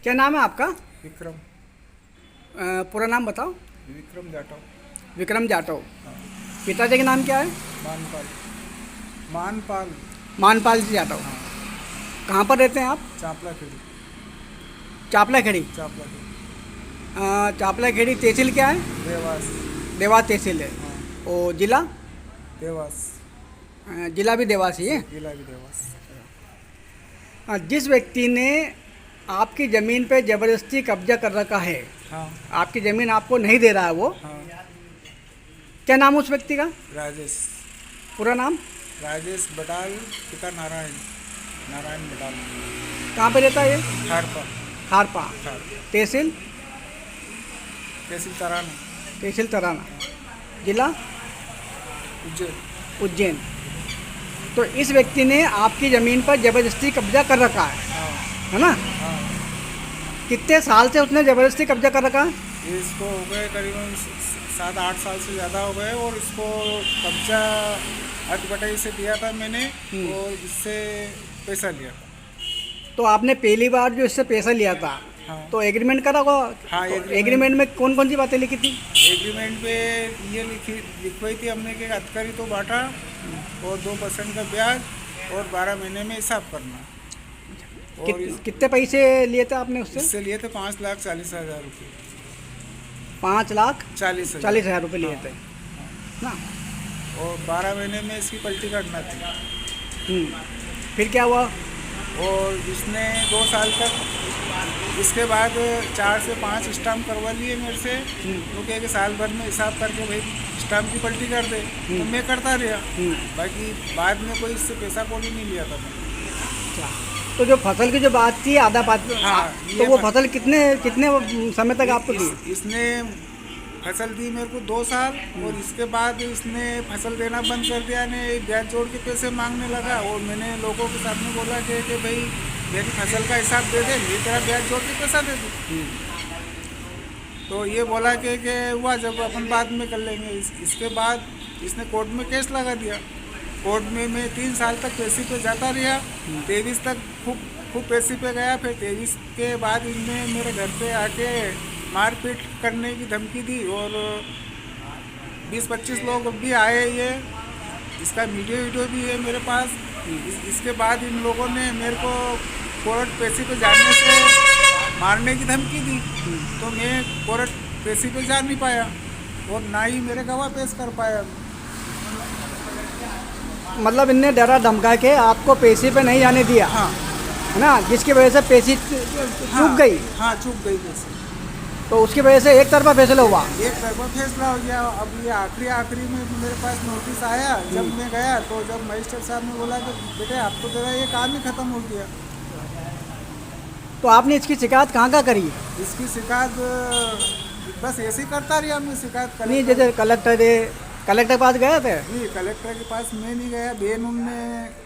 क्या नाम है आपका? विक्रम। पूरा नाम बताओ। विक्रम जाटव। विक्रम जाटव। हाँ। पिताजी का नाम क्या है? मानपाल। मानपाल। मानपाल जी जाटव। हाँ। कहाँ पर रहते हैं आप? चापला खेड़ी। चापला खेड़ी। चापला खेड़ी। चापला खेड़ी तहसील क्या है? देवास। देवास तहसील है। हाँ। और जिला? देवास। जिला भी देवास ही है। जिला भी देवास। जिस व्यक्ति ने आपकी ज़मीन पे ज़बरदस्ती कब्जा कर रखा है, हाँ। आपकी ज़मीन आपको नहीं दे रहा है वो, हाँ। क्या नाम है उस व्यक्ति का? राजेश। पूरा नाम? राजेश बटाल। पिता नारायण। नारायण बटाल। कहाँ पे रहता है ये? खारपा। खारपा। खार। तहसील? तहसील तराना। तहसील तराना। जिला? उज्जैन। उज्जैन। तो इस व्यक्ति ने आपकी ज़मीन पर ज़बरदस्ती कब्जा कर रखा हाँ। है ना? हाँ। कितने साल से उसने ज़बरदस्ती कब्जा कर रखा है? ये इसको हो गए करीबन 7-8 साल से ज़्यादा हो गए, और इसको कब्जा अटबटाई से दिया था मैंने, और इससे पैसा लिया था। तो आपने पहली बार जो इससे पैसा लिया था, हाँ। तो एग्रीमेंट करा होगा? हाँ, तो एग्रीमेंट। एग्रीमेंट में कौन कौन सी बातें लिखी थी? एग्रीमेंट पे ये लिखवाई थी हमने कि अतकरी तो बांटा, और 2% का ब्याज, और 12 महीने में हिसाब करना। और कितने पैसे लिए थे आपने उससे? इससे लिए थे 5,40,000 रुपये। 5,40,000 40,000। रुपये लिए थे ना? और 12 महीने में इसकी पलटी करना थी। फिर क्या हुआ? और इसने 2 साल तक, इसके बाद 4 से 5 स्टाम्प करवा लिए मेरे से, क्योंकि कि साल भर में हिसाब करके भाई स्टाम्प की पलटी कर दे, तो मैं करता रहा। बाकी बाद में कोई इससे पैसा कौड़ी नहीं लिया था मैंने। तो जो फसल की जो बात थी आधा पात, हाँ, तो वो फसल कितने कितने समय तक आपको दी? इसने फसल दी मेरे को 2 साल, और इसके बाद इसने फसल देना बंद कर दिया, ने ब्याज जोड़ के पैसे मांगने लगा, और मैंने लोगों के सामने बोला कि भाई मेरी फसल का हिसाब दे दे, मैं तेरा ब्याज जोड़ के पैसा दे दूँ। तो ये बोला कि हुआ जब अपन बाद में कर लेंगे। इसके बाद इसने कोर्ट में केस लगा दिया। कोर्ट में मैं 3 साल तक पैसे पे जाता रहा। 23 तक खूब पैसे पे गया। फिर 23 के बाद इनने मेरे घर पे आके मारपीट करने की धमकी दी, और 20-25 लोग भी आए। ये इसका वीडियो भी है मेरे पास। इसके बाद इन लोगों ने मेरे को कोर्ट पैसे पे जाने से मारने की धमकी दी, तो मैं कोर्ट पैसे पे जा नहीं पाया, और ना ही मेरे गवाह पेश कर पाया। मतलब इनने डरा धमका के आपको पैसे पे नहीं जाने दिया, हाँ। है ना? जिसकी वजह से पैसे चूक गई। हाँ, चूक गई पैसे। तो उसकी वजह से एक तरफा फैसला हुआ। एक तरफा फैसला हो गया। अब ये आखिरी में मेरे पास नोटिस आया। जब मैं गया, तो जब मजिस्ट्रेट साहब ने बोला कि बेटे आप तो तेरा ये काम ही खत्म हो गया। तो आपने इसकी शिकायत कहाँ करी? इसकी शिकायत बस ऐसे ही करता रहा। हमने शिकायत नहीं, जैसे कलेक्टर के पास गए थे? नहीं, कलेक्टर के पास मैं नहीं गया। बेनून ने,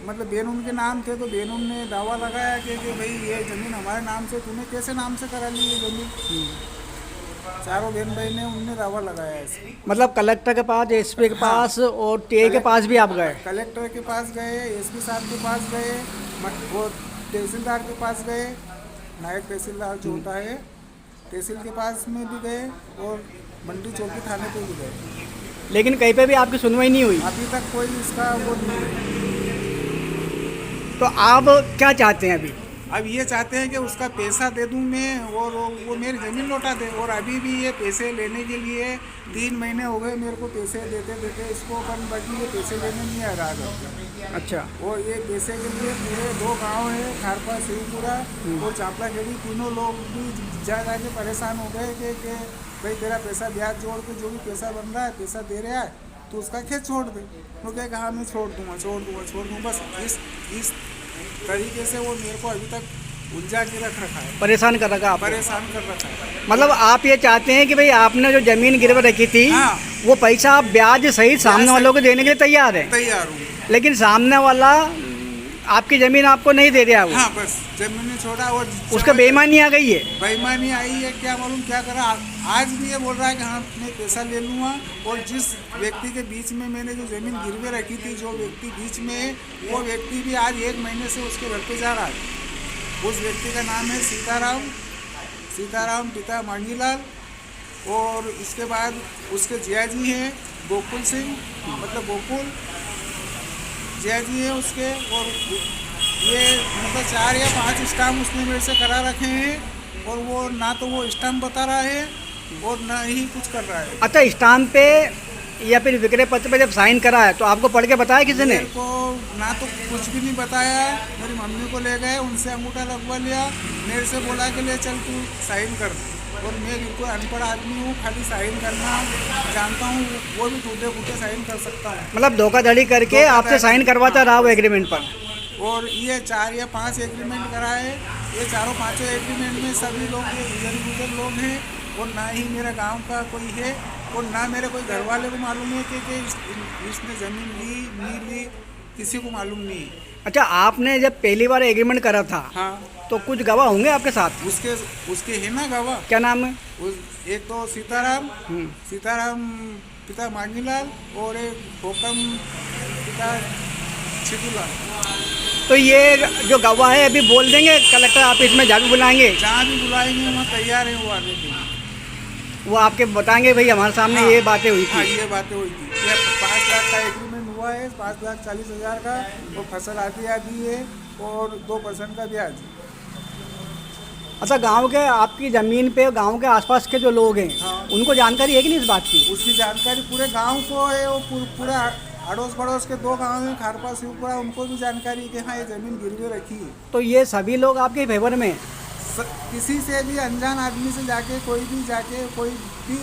मतलब बेनून के नाम थे, तो बेनून ने दावा लगाया कि भाई ये ज़मीन हमारे नाम से, तूने कैसे नाम से करा ली ये ज़मीन। चारों बहन भाई ने उनने दावा लगाया ऐसे। मतलब कलेक्टर के पास, एसपी के पास, और टीए के पास भी आप गए? कलेक्टर के पास गए, एसपी साहब के पास गए, वो तहसीलदार के पास गए, नायब तहसीलदार जो होता है तहसील के पास में भी गए, और मंडी चौकी थाने पे भी गए। लेकिन कहीं पे भी आपकी सुनवाई नहीं हुई? अभी तक कोई इसका वो नहीं है। तो आप क्या चाहते हैं अभी? अब ये चाहते हैं कि उसका पैसा दे दूं मैं, और वो मेरी ज़मीन लौटा दे। और अभी भी ये पैसे लेने के लिए 3 महीने हो गए मेरे को पैसे देते इसको, बाकी ये पैसे लेने नहीं आ रहा था। अच्छा। और ये पैसे के लिए मेरे 2 गांव है, खारपा शिवपुरा और चापला खेड़ी, तीनों लोग भी जा के परेशान हो गए कि भाई तेरा पैसा ब्याज जोड़ के जो भी पैसा बन रहा है, पैसा दे रहा है, तो उसका खेत छोड़ दे। वो क्या कहा, मैं छोड़ दूँगा। बस इस तरीके से वो मेरे को अभी तक उलझा के रखा है, परेशान कर रखा आपको? परेशान कर रखा है। मतलब आप ये चाहते हैं कि भाई आपने जो ज़मीन गिरवी रखी थी, हाँ। वो पैसा आप ब्याज सहित सामने वालों को देने के लिए तैयार है, तैयार हूँ। लेकिन सामने वाला आपकी ज़मीन आपको नहीं दे रहा वो। हाँ, बस जमीन छोड़ा, और उसका बेईमानी आ गई है। बेईमानी आई है, क्या मालूम क्या करा। आज भी ये बोल रहा है कि हाँ मैं पैसा ले लूँगा, और जिस व्यक्ति के बीच में मैंने जो ज़मीन गिरवे रखी थी, जो व्यक्ति बीच में है, वो व्यक्ति भी आज 1 महीने से उसके घर पे जा रहा है। उस व्यक्ति का नाम है सीताराम, सीताराम पिता मांगीलाल, और इसके बाद उसके जिया जी हैं गोकुल सिंह, मतलब गोकुल जिया जी हैं उसके। और ये मतलब 4 या 5 स्टाम्प उसने मेरे से करा रखे हैं, और वो ना तो वो स्टाम्प बता रहा है और ना ही कुछ कर रहा है। अच्छा, स्टाम्प पे या फिर विक्रय पत्र पे जब साइन करा है तो आपको पढ़ के बताया किसी ने? मेरे को ना तो कुछ भी नहीं बताया। मेरी मम्मी को ले गए, उनसे अंगूठा लगवा लिया, मेरे से बोला कि ले चल तू साइन कर। और मैं बिल्कुल अनपढ़ आदमी हूँ, खाली साइन करना जानता हूँ, वो भी टूटे फूटे साइन कर सकता हूँ। मतलब धोखाधड़ी करके धोखाधड़ी, आपसे साइन करवाता हाँ। रहा वो एग्रीमेंट पर? और ये 4 या 5 एग्रीमेंट कराए, ये चारों पांचों एग्रीमेंट में सभी लोग ये इधर उधर लोग हैं, और ना ही मेरे गांव का कोई है, और ना मेरे कोई घर वाले को मालूम है कि इसने ज़मीन ली नहीं ली, किसी को मालूम नहीं है। अच्छा, आपने जब पहली बार एग्रीमेंट करा था हाँ, तो कुछ गवाह होंगे आपके साथ? उसके है ना गवाह। क्या नाम है? एक तो सीताराम पिता मांगीलाल, और एक हुकम पिता छिटूलाल। तो ये जो गवाह है अभी बोल देंगे कलेक्टर ऑफिस में, जहाँ भी बुलाएंगे जहाँ भी बुलाएंगे वहाँ तैयार है वो आने के लिए। वो आपके बताएंगे भाई हमारे सामने हाँ, ये बातें हुई हाँ, थी। ये बातें हुई थी। ये 5 लाख का एग्रीमेंट हुआ है, 5,40,000 का, और फसल आधी है, और 2% का ब्याज। अच्छा, गांव के आपकी ज़मीन पे गांव के आसपास के जो लोग हैं, हाँ। उनको जानकारी है कि नहीं इस बात की? उसकी जानकारी पूरे गांव को है, और पूरा अड़ोस पड़ोस के 2 गांव हैं, खारपा शिवपुरा, उनको भी जानकारी है कि हाँ ये ज़मीन गिरवी रखी है। तो ये सभी लोग आपके फेवर में? किसी से भी अनजान आदमी से जाके कोई भी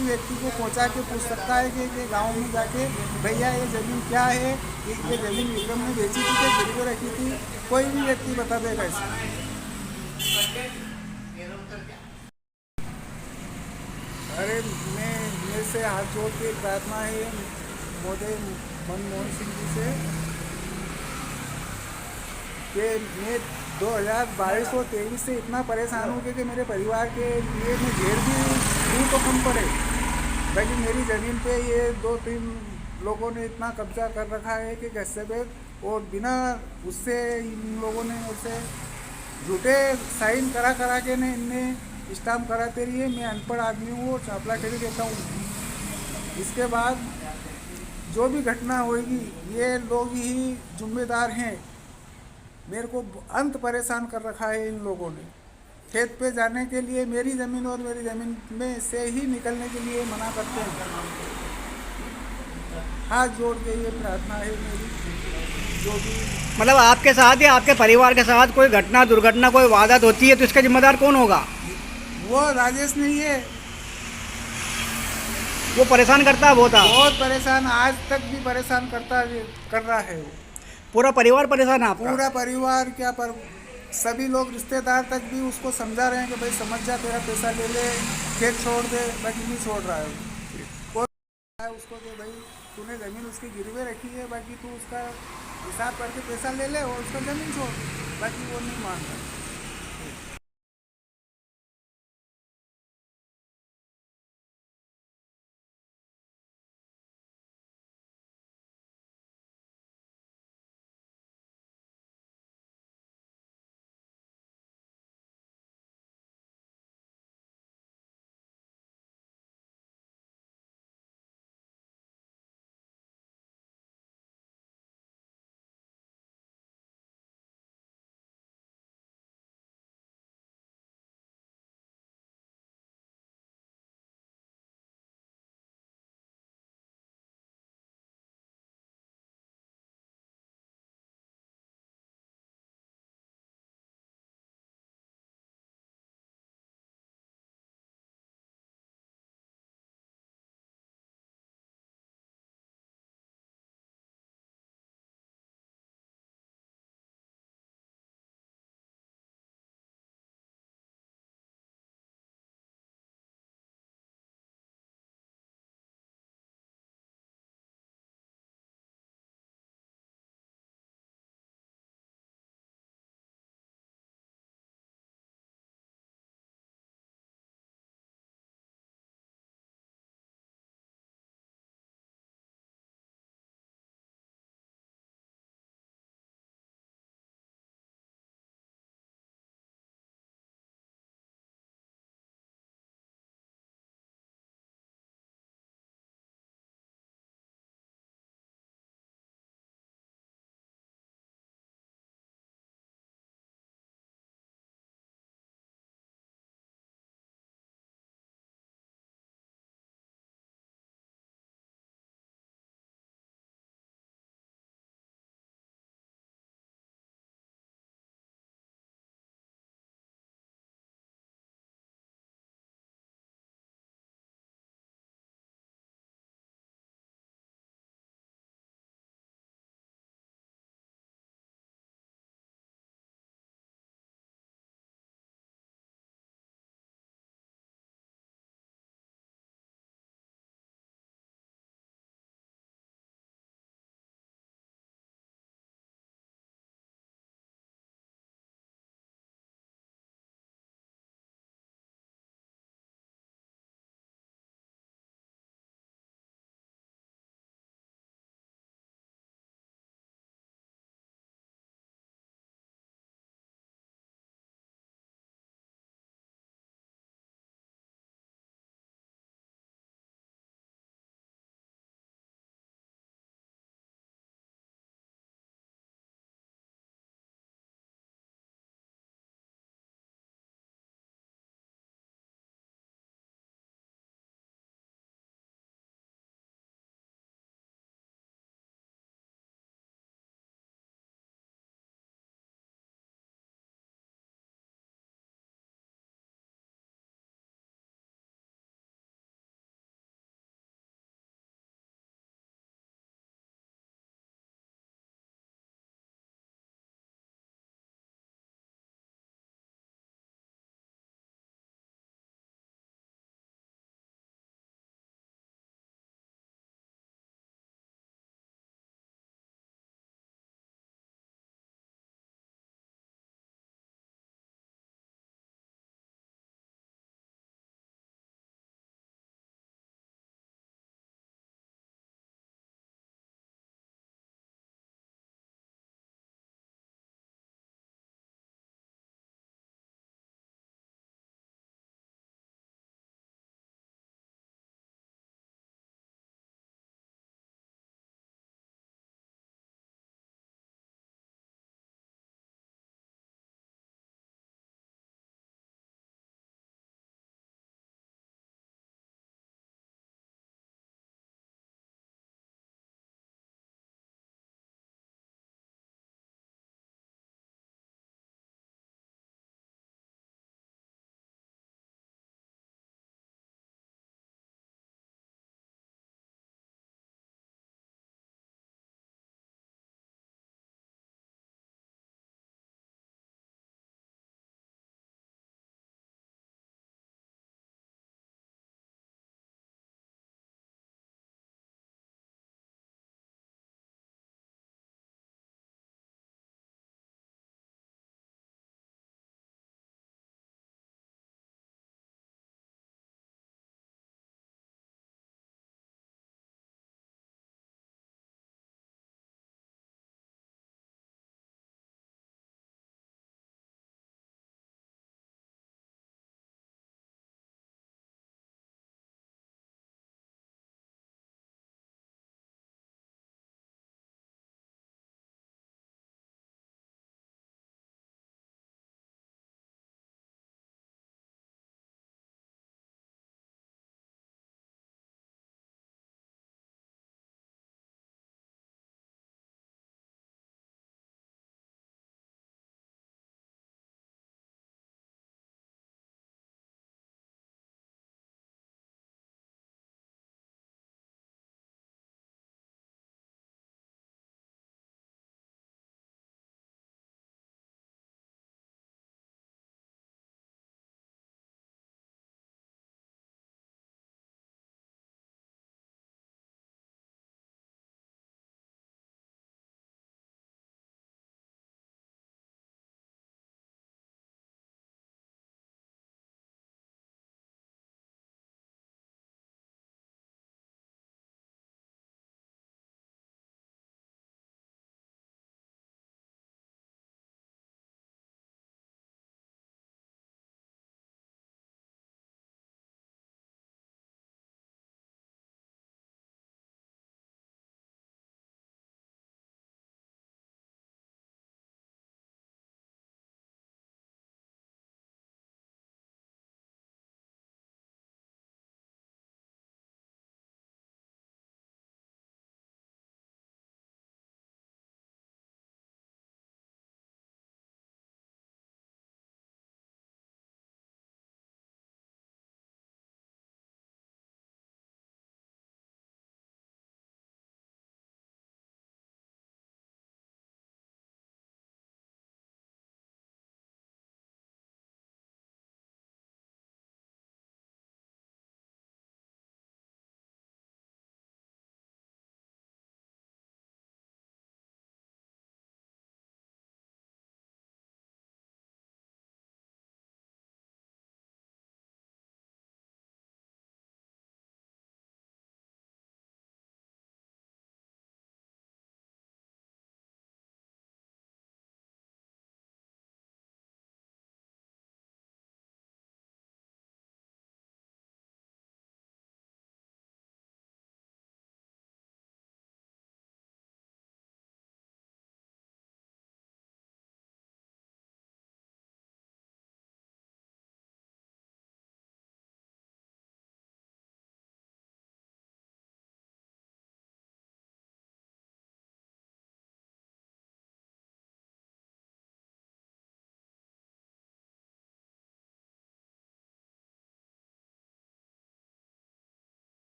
व्यक्ति को पहुंचा के पूछ सकता है कि गांव में जाके भैया ये ज़मीन क्या है, ये ज़मीन विक्रम ने बेची थी कि गिरवी रखी थी, कोई भी व्यक्ति बता देगा इसे। अरे मेरे से हाथ जोड़ के प्रार्थना है मोदी मनमोहन सिंह जी से कि मैं 2022 और 23 से इतना परेशान हूँ कि मेरे परिवार के लिए मैं जेल भी हूँ तो कम पड़े। बाकी मेरी ज़मीन पे ये 2-3 लोगों ने इतना कब्जा कर रखा है कि कैसे भी, और बिना उससे इन लोगों ने उससे झूठे साइन करा के ने इनने स्टाम्प कराते रहिए। मैं अनपढ़ आदमी हूँ और चापला खेली देता हूँ। इसके बाद जो भी घटना होगी ये लोग ही जिम्मेदार हैं। मेरे को अंत परेशान कर रखा है इन लोगों ने। खेत पे जाने के लिए मेरी ज़मीन और मेरी ज़मीन में से ही निकलने के लिए मना करते हैं। हाथ जोड़ के ये प्रार्थना है मेरी, जो भी मतलब आपके साथ या आपके परिवार के साथ कोई घटना दुर्घटना कोई वारदात होती है तो इसका जिम्मेदार कौन होगा? वो राजेश नहीं है, वो परेशान करता है बहुत परेशान, आज तक भी परेशान कर रहा है वो। पूरा परिवार परेशान है आपका? पूरा परिवार क्या, पर सभी लोग रिश्तेदार तक भी उसको समझा रहे हैं कि भाई समझ जा, तेरा पैसा ले ले, खेत छोड़ दे, बाकी नहीं छोड़ रहा है वो। कोई है उसको कि भाई तूने ज़मीन उसकी गिरवे रखी है, बाकी तू उसका हिसाब करके पैसा ले ले और उसका ज़मीन छोड़, बाकी वो नहीं मान रहा।